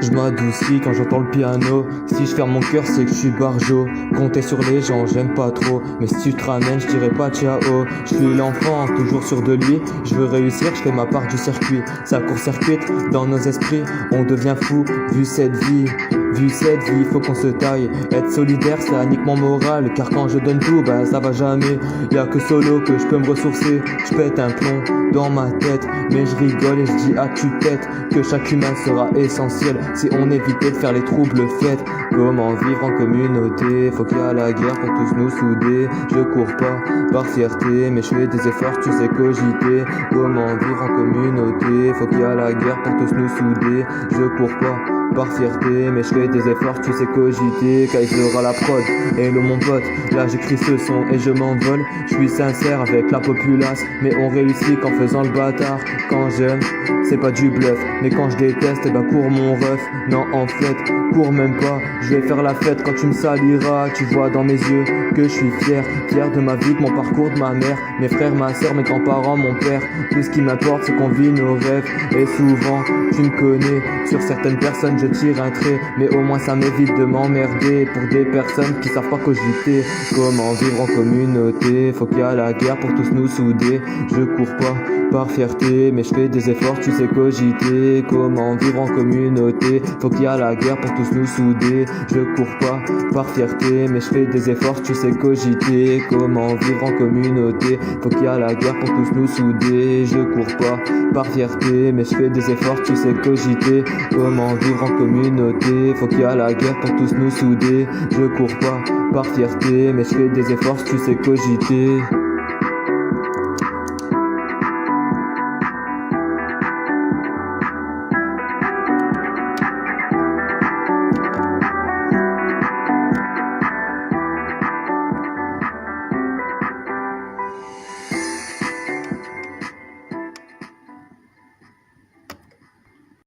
Je m'adoucis quand j'entends le piano. Si je ferme mon cœur, c'est que je suis barjo. Compter sur les gens, j'aime pas trop. Mais si tu te ramènes, je dirais pas ciao. Je suis l'enfant, toujours sûr de lui. Je veux réussir, je fais ma part du circuit. Ça court-circuite dans nos esprits. On devient fou, vu cette vie. Vu cette vie, faut qu'on se taille. Être solidaire, ça nique mon moral. Car quand je donne tout, bah ça va jamais. Y'a que solo que je peux me ressourcer. Je pète un plomb dans ma tête. Mais je rigole et je dis à tue-tête que chaque humain sera essentiel si on évitait de faire les troubles fêtes. Comment vivre en communauté? Faut qu'il y a la guerre pour tous nous souder. Je cours pas par fierté, mais je fais des efforts, tu sais cogiter. Comment vivre en communauté? Faut qu'il y a la guerre pour tous nous souder. Je cours pas par fierté, mais je fais des efforts, tu sais cogiter. Kaiser à la prod, hello mon pote, là j'écris ce son et je m'envole. Je suis sincère avec la populace, mais on réussit qu'en faisant le bâtard. Quand j'aime, c'est pas du bluff, mais quand je déteste, bah cours mon ref. Non en fait, cours même pas, je vais faire la fête quand tu me saliras. Tu vois dans mes yeux que je suis fier, fier de ma vie, de mon parcours, de ma mère, mes frères, ma soeur, mes grands-parents, mon père. Tout ce qui m'importe c'est qu'on vit nos rêves. Et souvent, tu me connais, sur certaines personnes je tire un trait, mais au moins ça m'évite de m'emmerder pour des personnes qui savent pas cogiter. Comment vivre en communauté? Faut qu'il y a la guerre pour tous nous souder. Je cours pas par fierté, mais je fais des efforts, tu sais cogiter. Comment vivre en communauté? Faut qu'il y a la guerre pour tous nous souder. Je cours pas par fierté, mais je fais des efforts, tu sais cogiter. Comment vivre en communauté? Faut qu'il y a la guerre pour tous nous souder. Je cours pas par fierté, mais je fais des efforts, tu sais cogiter. Comment vivre en communauté? Faut qu'il y a la guerre pour tous nous souder. Je cours pas par fierté, mais je fais des efforts, tu sais cogiter.